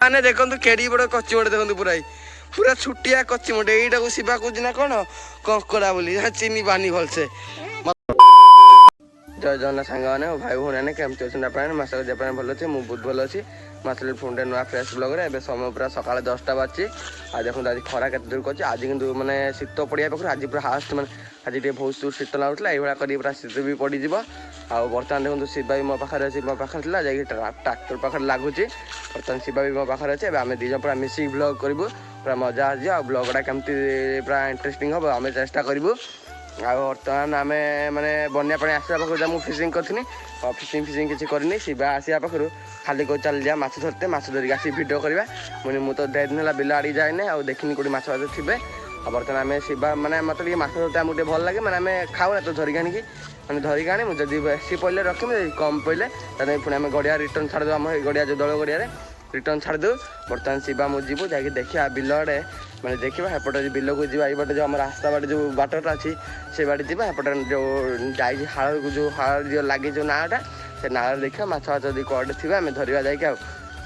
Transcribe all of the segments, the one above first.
ମାନେ ଦେଖନ୍ତୁ କେଡି ବଡ଼ କଚି ମୋଟେ ଦେଖନ୍ତୁ ପୁରା ଛୁଟିଆ କଚି ମୋଟେ ଏଇଟାକୁ ଶିବା କହୁଛି ନା କ'ଣ କଙ୍କଡ଼ା ବୋଲି ଚିନି ପାନି ଭଲସେ। ଜୟ ଜଗନ୍ନାଥ ସାଙ୍ଗମାନେ ଭାଇ ଭଉଣୀମାନେ କେମିତି ଅଛନ୍ତି ଆପଣ? ମାସ ଆପଣ ଭଲ ଅଛି, ମୁଁ ବହୁତ ଭଲ ଅଛି। ମାସରେ ଫୋନ୍ଟେ ନୂଆ ଫ୍ରେଶ୍ ବ୍ଲଗ୍ରେ ଏବେ ସମୟ ପୁରା ସକାଳ 10ଟା ବାଜିଛି। ଆଉ ଦେଖନ୍ତୁ ଆଜି ଖରା କେତେ ଦୂର କରୁଛି। ଆଜି କିନ୍ତୁ ମାନେ ଶୀତ ପଡ଼ିବା ପାଖରୁ ଆଜି ପୁରା ହାଷ୍ଟ ମାନେ ଆଜି ଟିକେ ବହୁତ ଶୀତ ଲାଗୁଥିଲା। ଏଇଭଳିଆ କରି ପୁରା ଶୀତ ବି ପଡ଼ିଯିବ। ଆଉ ବର୍ତ୍ତମାନ ଦେଖନ୍ତୁ ଶିବା ବି ମୋ ପାଖରେ ଅଛି, ମୋ ପାଖରେ ଥିଲା ଯାଇକି ଟ୍ରାକ୍ଟର ପାଖରେ ଲାଗୁଛି। ବର୍ତ୍ତମାନ ଶିବା ବି ମୋ ପାଖରେ ଅଛି। ଏବେ ଆମେ ଦୁଇ ଜଣ ପୁରା ମିଶିକି ବ୍ଲଗ୍ କରିବୁ, ପୁରା ମଜା ଆସିଯିବ। ଆଉ ବ୍ଲଗ୍ଟା କେମିତି ପୁରା ଇଣ୍ଟରେଷ୍ଟିଂ ହେବ ଆମେ ଚେଷ୍ଟା କରିବୁ। ଆଉ ବର୍ତ୍ତମାନ ଆମେ ମାନେ ବନ୍ୟା ପାଣି ଆସିବା ପାଖରୁ ମୁଁ ଫିସିଂ କରିଥିଲି, ଫିସିଂ କିଛି କରିନି। ଶିବା ଆସିବା ପାଖରୁ ଖାଲି କହି ଚାଲିଯିବା ମାଛ ଧରତେ, ମାଛ ଧରିକି ଆସିକି ଭିଡ଼ିଓ କରିବା। ମୁଁ ତ 2 ଦିନ ହେଲା ବିଲ ଆଡ଼ିକି ଯାଇନି, ଆଉ ଦେଖିନି କେଉଁଠି ମାଛ ଥିବେ। ଆଉ ବର୍ତ୍ତମାନ ଆମେ ଶିବା ମାନେ ମୋତେ ଟିକେ ମାଛ ଧରତେ ଆମକୁ ଟିକେ ଭଲ ଲାଗେ, ମାନେ ଆମେ ଖାଉନା ତ ଧରିକି ଆଣିକି ମାନେ ଧରିକି ଆଣିମୁ। ଯଦି ବେଶୀ ପଇଲେ ରଖିମୁ, ଯଦି କମ୍ ପଇଲେ ତାହେଲେ ପୁଣି ଆମେ ଗଡ଼ିଆ ରିଟର୍ନ ଛାଡ଼ିଦେବୁ। ଆମ ଏଇ ଗଡ଼ିଆ ଯେଉଁ ଦଳ ଗଡ଼ିଆରେ ରିଟର୍ନ ଛାଡ଼ିଦେବୁ। ବର୍ତ୍ତମାନ ଶିବା ମୁଁ ଯିବୁ ଯାଇକି ଦେଖିବା ବିଲ ଆଡ଼େ, ମାନେ ଦେଖିବା ଏପଟେ ବିଲକୁ ଯିବା। ଏଇପଟେ ଯେଉଁ ଆମ ରାସ୍ତା ବାଟେ ଯେଉଁ ବାଟଟା ଅଛି ସେ ବାଟେ ଯିବା। ଏପଟେ ଯେଉଁ ଯାଇଛି ହାଳକୁ ଯେଉଁ ହାଳ ଯେଉଁ ଲାଗି ଯେଉଁ ନାଳଟା, ସେ ନାଳରେ ଦେଖିବା ମାଛ ଯଦି କୁଆଡ଼େ ଥିବେ ଆମେ ଧରିବା ଯାଇକି। ଆଉ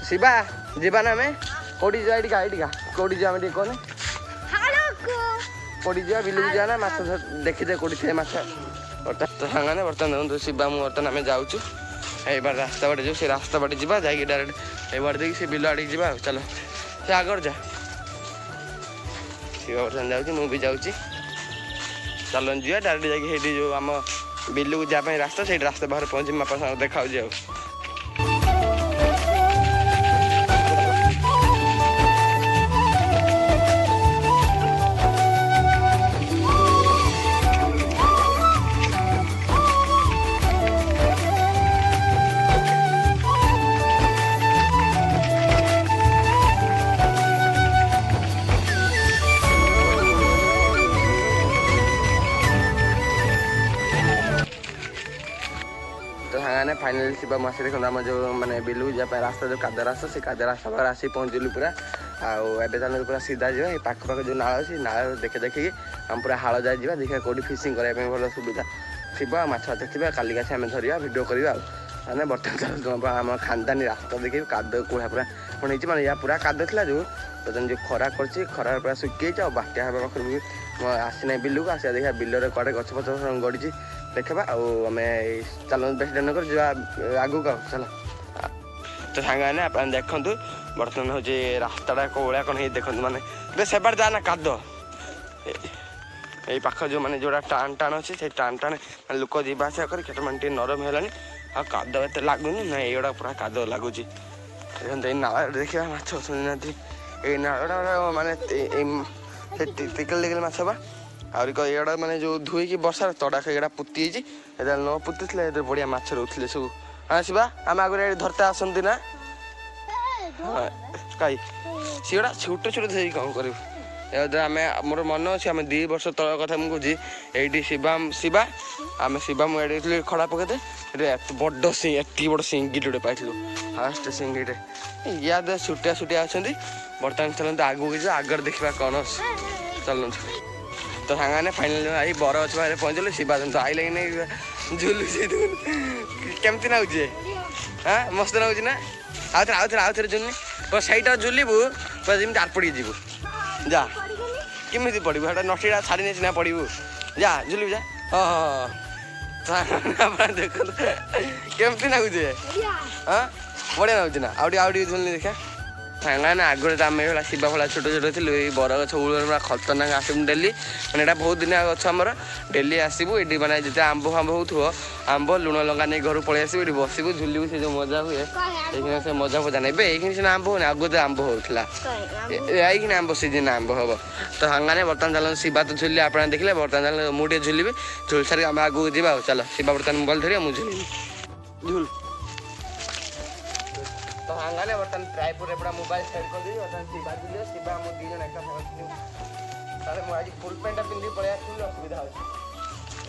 ଶିବା ଯିବା ନା ଆମେ କେଉଁଠି ଯିବା? ଏଇଠିକା କେଉଁଠି ଯିବା ଆମେ ଟିକେ କହନି? କେଉଁଠି ଯିବା? ବିଲକୁ ଯିବା ନା ମାଛ ଦେଖିଦେ କେଉଁଠି ଥିବେ ମାଛ। ତ ସାଙ୍ଗମାନେ ବର୍ତ୍ତମାନ ଦେଖନ୍ତୁ ଶିବା ମୁଁ ବର୍ତ୍ତମାନ ଆମେ ଯାଉଛୁ ଏଇ ବାଟେ ରାସ୍ତା ବାଟେ ଯିବୁ। ସେ ରାସ୍ତା ବାଟେ ଯିବା ଯାଇକି ଡାଇରେକ୍ଟ ଏଇ ବାଟେ ଦେଇକି ସେ ବିଲ ଆଡ଼ିକି ଯିବା। ଆଉ ଚାଲ ସେ ଆଗରେ ଯା। ଶିବା ବର୍ତ୍ତମାନ ଯାଉଛି, ମୁଁ ବି ଯାଉଛି। ଚାଲନ୍ତୁ ଯିବା ଡାଇରେକ୍ଟ ଯାଇକି ସେଇଠି ଯେଉଁ ଆମ ବିଲକୁ ଯିବା ପାଇଁ ରାସ୍ତା, ସେଇଠି ରାସ୍ତା ବାହାରେ ପହଞ୍ଚି ବାପା ସାଙ୍ଗରେ ଦେଖାହେଉଛି। ଆଉ ସାଙ୍ଗମାନେ ଫାଇନାଲି ଶିବା ମାସେ ଦେଖନ୍ତୁ ଆମ ଯେଉଁ ମାନେ ବିଲକୁ ଯିବା ପାଇଁ ରାସ୍ତା ଯେଉଁ କାଦୁଅ ରାସ୍ତା, ସେ କାଦୁଅ ରାସ୍ତା ପାଖରେ ଆସିକି ପହଞ୍ଚିଲୁ ପୁରା। ଆଉ ଏବେ ତାହେଲେ ପୁରା ସିଧା ଯିବା ଏଇ ପାଖ ଯେଉଁ ନାଳ ଅଛି, ନାଳ ଦେଖିକି ଆମେ ପୁରା ହାଳ ଯାଇ ଯିବା। ଦେଖିବା କେଉଁଠି ଫିସିଂ କରିବା ପାଇଁ ଭଲ ସୁବିଧା ଥିବ, ମାଛ ଥିବ। କାଲିକି ଆସି ଆମେ ଧରିବା, ଭିଡ଼ିଓ କରିବା। ଆଉ ମାନେ ବର୍ତ୍ତମାନ ଆମ ଖାନଦାନୀ ରାସ୍ତା ଦେଖିବି କାଦୁଅ କୁଢ଼ା ପୁରା କ'ଣ ହେଇଛି, ମାନେ ୟା ପୁରା କାଦୁଅ ଥିଲା ଯେଉଁ ବର୍ତ୍ତମାନ ଯେଉଁ ଖରା କରିଛି, ଖରାରେ ପୁରା ଶୁଖିଯାଇଛି। ଆଉ ବାତ୍ୟା ହେବା ପାଖରୁ ବି ଆସିନାହିଁ ବିଲକୁ। ଆସିବା ଦେଖିବା ବିଲରେ କୁଆଡ଼େ ଗଛ ଫଛ ଗଡ଼ିଛି ଦେଖିବା। ଆଉ ଆମେ ଚାଲନ୍ତୁ ବେଶୀ ଦିନ କରି ଯିବା ଆଗକୁ। ଆଉ ଚାଲ ତ ସାଙ୍ଗମାନେ ଆପଣ ଦେଖନ୍ତୁ ବର୍ତ୍ତମାନ ହେଉଛି ରାସ୍ତାଟା କେଉଁ ଭଳିଆ କ'ଣ ହେଇଛି ଦେଖନ୍ତୁ। ମାନେ ଏବେ ସେବାଟେ ଯାଆ ନା କାଦୁଅ, ଏଇ ପାଖ ଯେଉଁ ମାନେ ଯେଉଁଟା ଟାଣ ଅଛି ସେଇ ଟାଣ ମାନେ ଲୋକ ଯିବା ଆସିବା କରି କେତେ ମାନେ ଟିକେ ନରମ ହେଲାଣି। ଆଉ କାଦୁଅ ଏତେ ଲାଗୁନି ନା, ଏଇଗୁଡ଼ା ପୁରା କାଦୁଅ ଲାଗୁଛି। ଦେଖନ୍ତୁ ଏଇ ନାଳରେ ଦେଖିବା ମାଛ ଅଛନ୍ତି ନାହାନ୍ତି। ଏଇ ନାଳଟା ମାନେ ଟିକେଲ ମାଛ ବା ଆହୁରି ଏଇଗୁଡ଼ା ମାନେ ଯେଉଁ ଧୋଇକି ବର୍ଷାରେ ତଡ଼ାଖ ଏଇଗୁଡ଼ା ପୋତି ହେଇଛି। ଏଇଟା ନ ପୋତିଥିଲେ ଏଥିରେ ବଢ଼ିଆ ମାଛ ରହୁଥିଲେ ସବୁ। ଆସିବା ଆମେ ଆଗରୁ ଏଠି ଧରତେ ଆସନ୍ତି ନା କାଇ ସେଗୁଡ଼ା ଛୋଟ ଧରିକି କ'ଣ କରିବୁ। ଏହାଦ୍ୱାରା ଆମେ ମୋର ମନେ ଅଛି ଆମେ 2 ବର୍ଷ ତଳ କଥା ମୁଁ କହୁଛି, ଏଇଠି ଶିବା ଆମେ ଶିବା ମୁଁ ଏଠି ଖଡ଼ା ପକେଇତେ ଏଠି ଏତେ ବଡ଼ ଏତିକି ବଡ଼ ସିଙ୍ଗିଟେ ଗୋଟେ ପାଇଥିଲୁ। ଫାଷ୍ଟ ସିଙ୍ଗିଟେ ୟାଦ ଛୋଟିଆ ଅଛନ୍ତି। ବର୍ତ୍ତମାନ ଚାଲନ୍ତୁ ଆଗକୁ ଯିବା, ଆଗରେ ଦେଖିବା କ'ଣ ଚାଲନ୍ତୁ। ତ ସାଙ୍ଗମାନେ ଫାଇନାଲ ଆଇ ବରଗଛ ପାଖରେ ପହଞ୍ଚିଲୁ। ଶିବା ଆଇଲେ କି ନେଇ ଝୁଲୁଛି କେମିତି ନାଗୁଛି? ହଁ ମସ୍ତ ନାଗୁଛି ନା? ଆଉଥରେ ଝୁଲନି ସେଇଟା ଝୁଲିବୁ ପୁରା ଯେମିତି ଆରପଡ଼ିକି ଯିବୁ। ଯା କେମିତି ପଡ଼ିବୁ? ସେଇଟା ନଟିଟା ଛାଡ଼ି ନେଇ ସିନା ପଡ଼ିବୁ। ଯା ଝୁଲିବୁ ଯା। ହଁ ଦେଖନ୍ତୁ କେମିତି ନାଗୁଛି? ହଁ ବଢ଼ିଆ ନାଗୁଛି ନା? ଆଉ ଟିକେ ଝୁଲନି ଦେଖିବା। ସାଙ୍ଗମାନେ ଆଗରେ ତ ଆମେ ଏଇଭଳିଆ ଶିବା ଭଳିଆ ଛୋଟ ଥିଲୁ। ଏଇ ବରଗଛ ମୂଳରେ ପୁରା ଖତରନାକ ଆସିବୁ ଡେଲି, ମାନେ ଏଇଟା ବହୁତ ଦିନିଆ ଗଛ ଆମର। ଡେଲି ଆସିବୁ ଏଠି ମାନେ ଯେତେ ଆମ୍ବ ହେଉଥିବ, ଆମ୍ବ ଲୁଣ ଲଙ୍କା ନେଇ ଘରୁ ପଳେଇ ଆସିବୁ, ଏଠି ବସିବୁ ଝୁଲିବୁ। ସେ ଯେଉଁ ମଜା ହୁଏ ଏଇଖିଣା ସେ ମଜା ନାହିଁ। ଏବେ ଏଇଖିଣି ସିନା ଆମ୍ବ ହଉନି, ଆଗରୁ ଆମ୍ବ ହେଉଥିଲା। ଏଇଖିଣି ଆମ୍ବ ସିଜିନ୍ ଆମ୍ବ ହେବ। ତ ସାଙ୍ଗମାନେ ବର୍ତ୍ତମାନ ଚାଲନ୍ତୁ ଶିବା ତ ଝୁଲିଲେ ଆପଣ ଦେଖିଲେ। ବର୍ତ୍ତମାନ ଚାଲ ମୁଁ ଟିକେ ଝୁଲିବି, ଝୁଲି ସାରିକି ଆମେ ଆଗକୁ ଯିବା। ଆଉ ଚାଲ ଶିବା ବର୍ତ୍ତମାନ ମୋବାଇଲ ଧରିବା, ମୁଁ ଝୁଲିବି। ଝୁଲ ତ ସାଙ୍ଗମାନେ ବର୍ତ୍ତମାନ ଟ୍ରାଇପଡ଼ରେ ପୁରା ମୋବାଇଲ ସେଟ୍ କରିଦେବି। ବର୍ତ୍ତମାନ ଶିବା ଝୁଲିବ, ଶିବା ଆମ 2 ଜଣ ଏକା ପହଞ୍ଚିଯିବୁ। ତାହେଲେ ମୁଁ ଆଜି ଫୁଲ୍ ପ୍ୟାଣ୍ଟଟା ପିନ୍ଧିକି ପଳେଇ ଆସିଥିଲି, ଅସୁବିଧା ହେଉଛି।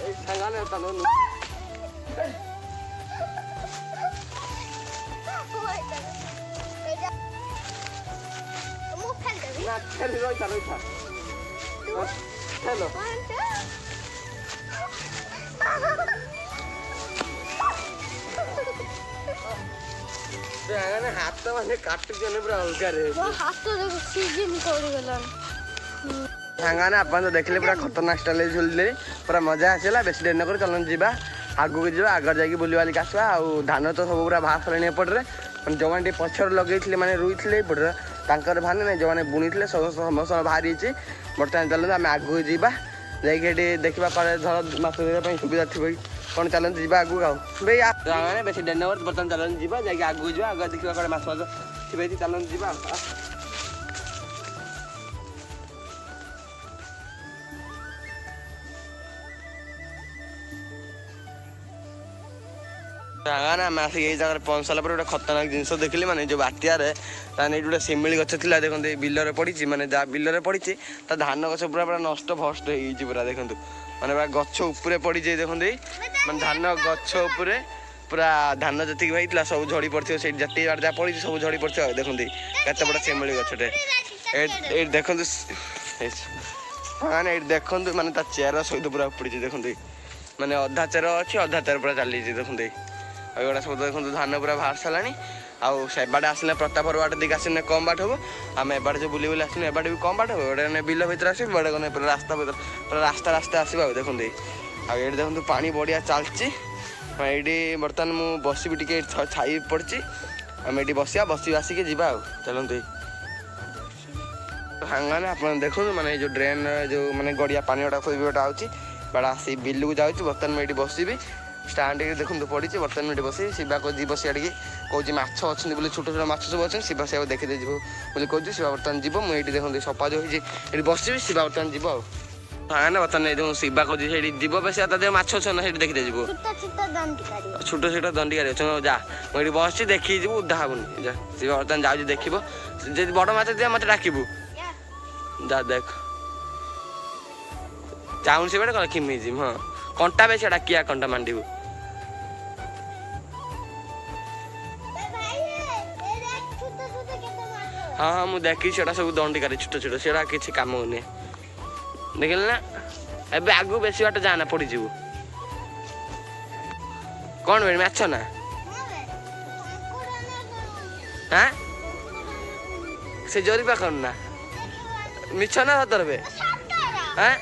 ଏଇ ସାଙ୍ଗମାନେ ରହିଥା ହେଲୋ ହାତ ମାନେ କାଟୁଛନ୍ତି ପୁରା ଅଲଗାରେ ସାଙ୍ଗମାନେ ଆପଣ ତ ଦେଖିଲେ ପୁରା ଖତରନାକ ଷ୍ଟାଇଲରେ ଝୁଲିଲେ ପୁରା ମଜା ଆସିଲା। ବେଶୀ ଡେରି ନକରି ଚାଲନ୍ତୁ ଯିବା ଆଗକୁ ଯିବା, ଆଗରେ ଯାଇକି ବୁଲିବାଲିକି ଆସିବା। ଆଉ ଧାନ ତ ସବୁ ପୁରା ବାହାର ସାରିଲାଣି ଏପଟରେ, ମାନେ ଯେଉଁମାନେ ଟିକେ ପଛରେ ଲଗେଇଥିଲେ ମାନେ ରୁଇଥିଲେ ଏପଟରେ ତାଙ୍କର ବାହାରି ନାହିଁ, ଯେଉଁମାନେ ବୁଣିଥିଲେ ସମସ୍ତଙ୍କର ବାହାରି ହେଇଛି। ବର୍ତ୍ତମାନ ଚାଲନ୍ତୁ ଆମେ ଆଗକୁ ଯିବା, ଯାଇକି ଏଠି ଦେଖିବା କାଳେ ଧର ମାଛ ଧରିବା ପାଇଁ ସୁବିଧା ଥିବ କି କ'ଣ। ଚାଲନ୍ତୁ ଯିବା ଆଗକୁ ଆଉ ଭାଇ ମାନେ ବେଶୀ ଡେରି ନକରି ବର୍ତ୍ତମାନ ଚାଲନ୍ତୁ ଯିବା, ଯାଇକି ଆଗକୁ ଯିବା, ଆଗକୁ ଦେଖିବା କାଳେ ମାଛ ମାଛ ଥିବେ କି। ଚାଲନ୍ତୁ ଯିବା। ଆମେ ଆସିକି ଏଇ ଜାଗାରେ ପହଞ୍ଚି ସାରିଲା ପରେ ଗୋଟେ ଖତରନାକ ଜିନିଷ ଦେଖିଲି, ମାନେ ଯେଉଁ ବାତ୍ୟାରେ ତାହେଲେ ଏଇଠି ଗୋଟେ ଶିମିଳି ଗଛ ଥିଲା ଦେଖନ୍ତୁ, ଏଇ ବିଲରେ ପଡ଼ିଛି, ମାନେ ଯାହା ବିଲରେ ପଡ଼ିଛି ତା ଧାନ ଗଛ ପୁରା ପୁରା ନଷ୍ଟ ଭଷ୍ଟ ହେଇଯାଇଛି ପୁରା ଦେଖନ୍ତୁ, ମାନେ ପୁରା ଗଛ ଉପରେ ପଡ଼ିଛି ଦେଖନ୍ତୁ, ଏଇ ମାନେ ଧାନ ଗଛ ଉପରେ ପୁରା ଧାନ ଯେତିକି ହେଇଥିଲା ସବୁ ଝଡ଼ି ପଡ଼ିଥିବ, ସେଇଠି ଯେତିକି ବାଟ ଯାହା ପଡ଼ିଛି ସବୁ ଝଡ଼ି ପଡ଼ିଥିବ। ଦେଖନ୍ତୁ କେତେ ବଡ଼ ଶିମିଳି ଗଛଟେ ଏଇଠି ଦେଖନ୍ତୁ, ମାନେ ଏଇଠି ଦେଖନ୍ତୁ ମାନେ ତା ଚେର ସହିତ ପୁରା ଉପୁଡ଼ିଛି ଦେଖନ୍ତୁ, ମାନେ ଅଧା ଚେର ଅଛି ଅଧା ଚେର ପୁରା ଚାଲିଛି ଦେଖନ୍ତୁ। ଆଉ ଏଗୁଡ଼ା ସବୁ ଦେଖନ୍ତୁ ଧାନ ପୁରା ବାହାରି ସାରିଲାଣି। ଆଉ ସେ ବାଟେ ଆସିଲେ ପ୍ରତାପର ବାଟ ଦିକେ ଆସିଲେ କମ୍ ବାଟ ହେବ, ଆମେ ଏବାଟେ ଯେଉଁ ବୁଲି ବୁଲି ଆସିଲେ ଏବାଟେ ବି କମ୍ ବାଟ ହେବ। ଏବାଟେ ବିଲ ଭିତରେ ଆସିବ, ଏବାଟେ ଗଲେ ପୁରା ରାସ୍ତା ଭିତରେ ପୁରା ରାସ୍ତା ଆସିବ। ଆଉ ଦେଖନ୍ତୁ ଆଉ ଏଇଠି ଦେଖନ୍ତୁ ପାଣି ବଢ଼ିଆ ଚାଲିଛି। ଏଇଠି ବର୍ତ୍ତମାନ ମୁଁ ବସିବି ଟିକେ ଛାଇ ପଡ଼ିଛି, ଆମେ ଏଇଠି ବସି ଆସିକି ଯିବା ଆଉ ଚାଲନ୍ତୁ। ସାଙ୍ଗମାନେ ଆପଣ ଦେଖନ୍ତୁ ମାନେ ଏଇ ଯେଉଁ ଡ୍ରେନ୍ ଯେଉଁ ମାନେ ଗଡ଼ିଆ ପାଣି ଗୁଡ଼ା ଗୋଟେ ଆଉଛି ବାଡ଼ା ଆସି ବିଲକୁ ଯାଉଛି। ବର୍ତ୍ତମାନ ମୁଁ ଏଇଠି ବସିବି, ଷ୍ଟାଣ୍ଡ ଦେଖନ୍ତୁ ପଡ଼ିଛି। ବର୍ତ୍ତମାନ ଏଠି ବସି ଶିବା ଯିବ ସିଆଡ଼ିକି କହୁଛି ମାଛ ଅଛନ୍ତି ବୋଲି, ଛୋଟ ଛୋଟ ମାଛ ସବୁ ଅଛନ୍ତି। ଶିବା ସେଆକୁ ଦେଖିଦେଇ ଯିବ ବୋଲି କହୁଛି। ଶିବା ବର୍ତ୍ତମାନ ଯିବ, ମୁଁ ଏଇଠି ଦେଖନ୍ତୁ ସଫା ଯେଉଁ ହେଇଛି ଏଠି ବସିବି, ଶିବା ବର୍ତ୍ତମାନ ଯିବ ଆଉ ନା ବର୍ତ୍ତମାନ ଏଇ ଯେଉଁ ଶିବା କହୁଛି ସେଇଠି ଯିବ ବେଶୀ ତା ଦେହ ମାଛ ଅଛନ୍ତି ନା ସେଇଠି ଦେଖିଦେଇ ଯିବ, ଛୋଟ ଛୋଟ ଦଣ୍ଡିକାରୀ ଅଛନ୍ତି। ଯା ମୁଁ ଏଇଠି ବସିଛି ଦେଖିକି ଯିବୁ, ଉଦା ହବୁନି। ଯା ଶିବା ବର୍ତ୍ତମାନ ଯାଉଛି ଦେଖିବ, ଯଦି ବଡ଼ ମାଛ ଦିଅ ମୋତେ ଡାକିବୁ। ଯା ଦେଖ ଚାହୁଁନି ସେ ବାଟେ କ'ଣ ଖିମିଛି, ହଁ କଣ୍ଟା ବେଶୀ ଡାକିଆ କଣ୍ଟା ମାଣ୍ଡିବୁ। ହଁ ହଁ ମୁଁ ଦେଖିଛି ସେଟା ସବୁ ଦଣ୍ଡିକାରୀ ଛୋଟ ଛୋଟ, ସେଟା କିଛି କାମ ହଉନି ଦେଖିଲି ନା। ଏବେ ଆଗକୁ ବେଶୀ ବାଟ ଯାଆନା ପଡ଼ିଯିବୁ। କ'ଣ ବେ ମାଛ ନା ହାଁ ସେ ଜରି ପାଖରୁ ନା ମିଛ ନା ସତରେ ବେ ହାଁ।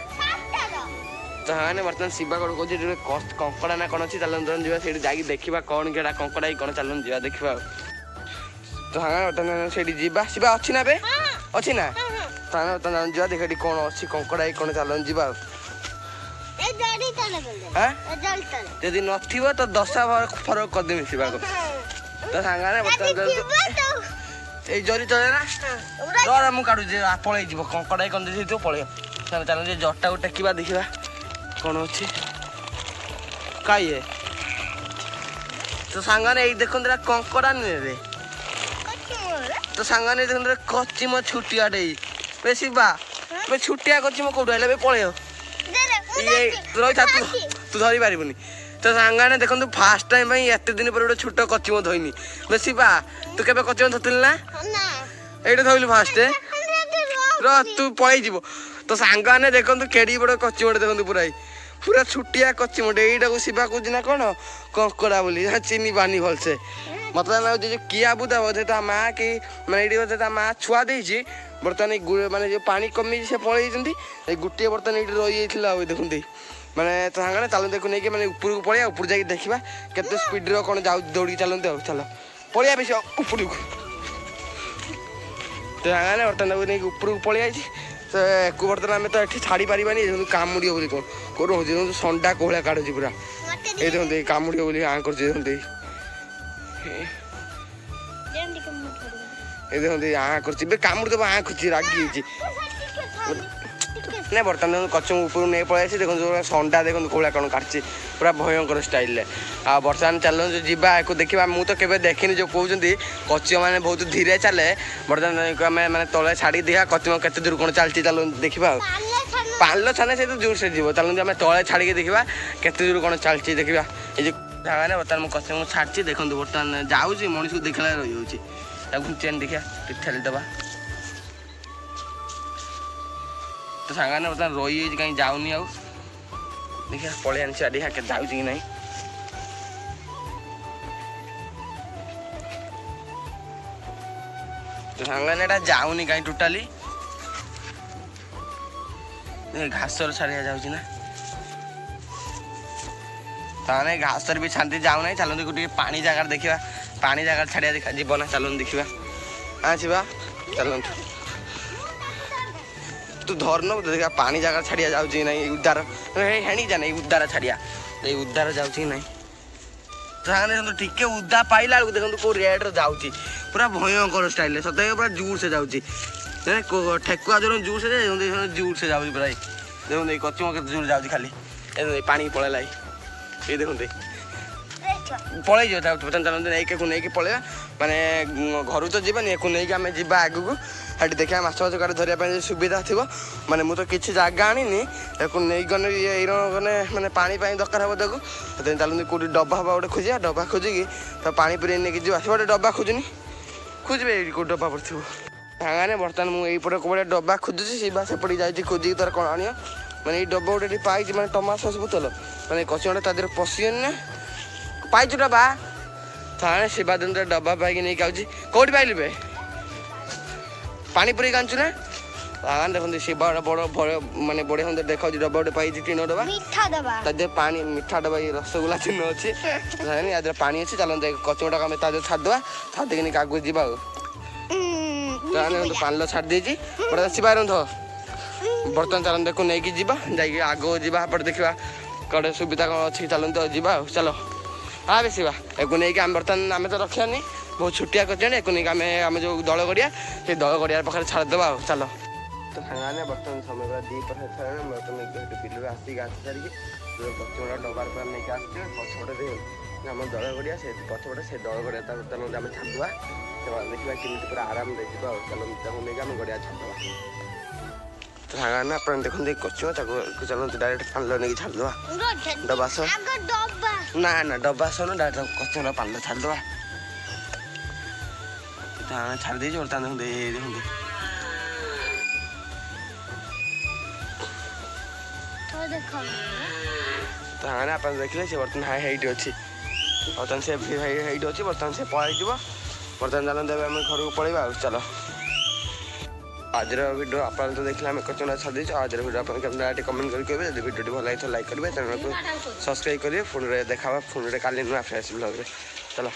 ତ ହଁ ବର୍ତ୍ତମାନ ଶିବା କ'ଣ କହୁଛି ଏଠି ଗୋଟେ କଙ୍କଡ଼ା ନା କ'ଣ ଅଛି, ଚାଲନ୍ତୁ ଯିବା ସେଇଠି ଯାଇକି ଦେଖିବା କ'ଣ କି ଏଟା କଙ୍କଡ଼ା କି କ'ଣ, ଚାଲନ୍ତୁ ଯିବା ଦେଖିବା ଆଉ। ତ ହଁ ବର୍ତ୍ତମାନ ସେଇଠି ଯିବା। ଶିବା ଅଛି ନା ବେ ଅଛି ନା, ତ ଆମେ ବର୍ତ୍ତମାନ ଯିବା ଦେଖ ଏଠି କ'ଣ ଅଛି କଙ୍କଡ଼ା କି କ'ଣ, ଚାଲନ୍ତୁ ଯିବା ଆଉ। ଯଦି ନଥିବ ତ 10 ଫରକ କରିଦେବି ଶିବାକୁ। ତ ସାଙ୍ଗରେ ବର୍ତ୍ତମାନ ଏଇ ଜରି ତଳେ ନା ଡର ମୁଁ କାଢୁଛି ପଳେଇଯିବ କଙ୍କଡ଼ା କ'ଣ ଦେଇଥିବ ପଳେଇବ। ଚାଲନ୍ତୁ ଜରିଟାକୁ ଟେକିବା ଦେଖିବା କ'ଣ ଅଛି କାଇ। ତ ସାଙ୍ଗମାନେ ଏଇ ଦେଖନ୍ତୁ କଙ୍କଡ଼ା ନୁହେଁ, ତ ସାଙ୍ଗମାନେ ଦେଖନ୍ତୁ କଚିମ ଛୁଟିଆଟେ ବେଶୀ ବା ଛୁଟିଆ କଚିମ କୋଉଠୁ ଆଇଲା ବେ ପଳେଇବ ରହିଥା ତୁ ଧରି ପାରିବୁନି। ତ ସାଙ୍ଗମାନେ ଦେଖନ୍ତୁ ଫାଷ୍ଟ ଟାଇମ୍ ପାଇଁ ଏତେ ଦିନ ପରେ ଗୋଟେ ଛୋଟ କଚିମ ଧୋଇନି ବେଶୀ ବା। ତୁ କେବେ କଚିମ ଧରିଥିଲୁ ନା ଏଇଟା ଧରିଲୁ ଫାଷ୍ଟ ତୁ ପଳେଇଯିବ। ତ ସାଙ୍ଗମାନେ ଦେଖନ୍ତୁ କେଡ଼ି ବଡ଼ କଚିମଟେ ଦେଖନ୍ତୁ ପୁରା ଛୁଟିଆ କଚିମଟେ, ଏଇଟାକୁ ଶିବା କହୁଛି ନା କ'ଣ କଙ୍କଡ଼ା ବୋଲି ଚିନି ପାନି ଭଲସେ। ମତେ ଲାଗୁଛି ଯେ କିଆ ବୁଦା ବୋଧେ ତା ମା କି ମାନେ ଏଇଠି ବୋଧେ ତା ମା ଛୁଆ ଦେଇଛି। ବର୍ତ୍ତମାନ ମାନେ ଯେଉଁ ପାଣି କମିଛି ସେ ପଳେଇଛନ୍ତି, ଏଇ ଗୋଟିଏ ବର୍ତ୍ତମାନ ଏଇଠି ରହିଯାଇଥିଲା। ଆଉ ଦେଖନ୍ତି ମାନେ ତ ସାଙ୍ଗମାନେ ଚାଲନ୍ତୁ ଦେଖୁ ନେଇକି ମାନେ ଉପରକୁ ପଳେଇବା, ଉପରୁ ଯାଇକି ଦେଖିବା କେତେ ସ୍ପିଡ଼ର କ'ଣ ଯାଉଛି ଦୌଡ଼ିକି ଚାଲନ୍ତୁ। ଆଉ ଚାଲ ପଳେଇବା ବେଶୀ ଉପରକୁ। ତ ସାଙ୍ଗମାନେ ବର୍ତ୍ତମାନ ତାକୁ ନେଇକି ଉପରକୁ ପଳେଇ ଯାଇଛି। ତ ଏକୁ ବର୍ତ୍ତମାନ ଆମେ ତ ଏଠି ଛାଡ଼ି ପାରିବାନି, ଦେଖନ୍ତୁ କାମୁଡ଼ିବ ବୋଲି କ'ଣ ରହୁଛି ଦେଖନ୍ତୁ, ଷଣ୍ଡା କୋହଳିଆ କାଢ଼ୁଛି ପୁରା। ଏଇ ଦେଖନ୍ତୁ ଏଇ କାମୁଡ଼ିବ ବୋଲି ଆଁ କରୁଛି ଦେଖନ୍ତୁ, ଏଇ ଦେଖନ୍ତୁ ଆଁ କରୁଛି ଏବେ କାମୁଡ଼ି ଦେବ ଆଁ କରୁଛି ରାଗି ହେଇଛି ନା। ବର୍ତ୍ତମାନ କଚମ ଉପରକୁ ନେଇ ପଳେଇ ଆସିଛି, ଦେଖନ୍ତୁ ଷଣ୍ଡା ଦେଖନ୍ତୁ କୋହଳିଆ କ'ଣ କାଟୁଛି ପୁରା ଭୟଙ୍କର ଷ୍ଟାଇଲରେ। ଆଉ ବର୍ତ୍ତମାନ ଚାଲନ୍ତୁ ଯିବା ଏକୁ ଦେଖିବା। ମୁଁ ତ କେବେ ଦେଖିନି, ଯେଉଁ କହୁଛନ୍ତି କଚିମ ମାନେ ବହୁତ ଧୀରେ ଚାଲେ। ବର୍ତ୍ତମାନ ଆମେ ମାନେ ତଳେ ଛାଡ଼ିକି ଦେଖିବା କଚିମ କେତେ ଦୂର କ'ଣ ଚାଲିଛି, ଚାଲନ୍ତୁ ଦେଖିବା ଆଉ। ପାଲ ଛାନେ ସେ ତ ଜୋରସେ ଯିବ, ଚାଲନ୍ତୁ ଆମେ ତଳେ ଛାଡ଼ିକି ଦେଖିବା କେତେ ଦୂର କ'ଣ ଚାଲିଛି ଦେଖିବା। ଏଇ ଯେଉଁ ସାଙ୍ଗମାନେ ବର୍ତ୍ତମାନ ମୁଁ କଚିମ ଛାଡ଼ିଛି, ଦେଖନ୍ତୁ ବର୍ତ୍ତମାନ ଯାଉଛି ମଣିଷକୁ ଦେଖିଲା ରହିଯାଉଛି। ତାକୁ ଚେନ୍ ଦେଖିବା ଟିକେ ଠେଲିଦେବା। ତ ସାଙ୍ଗମାନେ ବର୍ତ୍ତମାନ ରହିଯାଇଛି କାହିଁ ଯାଉନି, ଆଉ ଦେଖିବା ପଳେଇ ଆଣିଛି ଦେଖିବା କେତେ ଯାଉଛି କି ନାହିଁ। तो सामने एटा जाऊनी कहीं टोटाली घास छाड़िया जाऊँ ना ताने घास भी छाड़ी जाऊ ना चलते गोटे पानी जगह देखा पानी जगह छाड़िया देखा जीव ना चलते देखा हाँ जीवा चलते तू धरन देखा पानी जगह छाड़िया जाऊँ ना उद्धार हेणी जाना उद्धार छाड़िया उद्धार जाऊँ ना तो टिके उदा पाइला देखो कौ रेट जाऊँगी पूरा भयंकर स्टाइल सत पूरा जोर से जाऊँगी ठेकुआ जो जोर से जोर से जाऊँगी पूरा देखो कचिम के जोर जाऊँगी खाली पानी पलैला ये देखते पलि चलते नहीं को लेकिन पलैया माने घर तो जीवन एक नहीं आम जा आग को हेटी देखा माछ फाछ काटे धरने सुविधा थी माने मुझे किसी जगह आनी एक नहीं गने गने मैंने पानी दरकार हे देखो चलते कौट डब्बा हवा गोटे खोजा डब्बा खोजिकी तो पानी पूरे नहीं जी गोटे डब्बा खोजुनी खोजे कौ डब्बा पड़ो सागे बर्तमान मुझे कौटे डब्बा खोजुची सीधा सेपटे जाइए खोजिकी तार कौन आनी मैंने ये डब्बा गोटे पाई मैंने टमाटो सस बोतल मैंने कचुआ तादेह पशिगन ना पाइचु डब्बा थाने शिवा दिन डब्बा पाई नहीं आऊँगी कौटी पाइलु बे पानी पूरी आनचु ना देखते शिवा बड़ मानने बढ़िया सुंदर देखा डब्बा गोटे पाई टीन डब्बा तादेह पानी मीठा डब्बा ये रसगोला चिन्ह अच्छी याद पानी अच्छी चलते कचुआ आम तादेह छाड़देवा छाड़ी नहीं आगे जावा पानी छाड़ देती बड़ा शिवा बर्तमान चलते देखो नहीं जीवा जाइए आग जावा देखा कड़े सुविधा कौन अच्छी चलते जीवा चलो हाँ बेसी एक नहीं आम बर्तमान आम तो रखानी बहुत छुटिया कर एक नहीं आम जो दल गड़िया से दल गड़िया पाखे छाड़देवा चलो तो साने बर्तमान समय पूरा दी पाखे छाड़े बर्तमान बिल आसिक आसी सारिकी कचुआ डबार पर नहीं आसते पछपटे आम दल गड़िया से पछपटे से दल गड़िया बर्तमान आम छाड़देवा देखा कि पूरा आराम दे चलो नहीं आम गड़िया छाड़देवा तो साने आप देखते कचुआ चलते डायरेक्ट पान नहीं छाड़देवा डब्बा सह ना ना डब्बा सह ना डायरेक्ट कचुआ पान छाड़देवा छाड़ दे बर्तमान देखते तो हाँ आप देखिए से बर्तमान हाई हाइट अच्छी बर्तमान से हाइट अच्छी बर्तमान से पलि बर्तमान चलते आम घर को पलैया चलो आज वीडियो आप तो देखिए आम कचुआ छाड़ी आज वीडियो आप कमेंट करके वीडियो भल लगे लाइक करेंगे चैनल को सब्सक्राइब करेंगे फोन में देखा फोन में काली नुआ फ्रेश ब्लॉग चलो।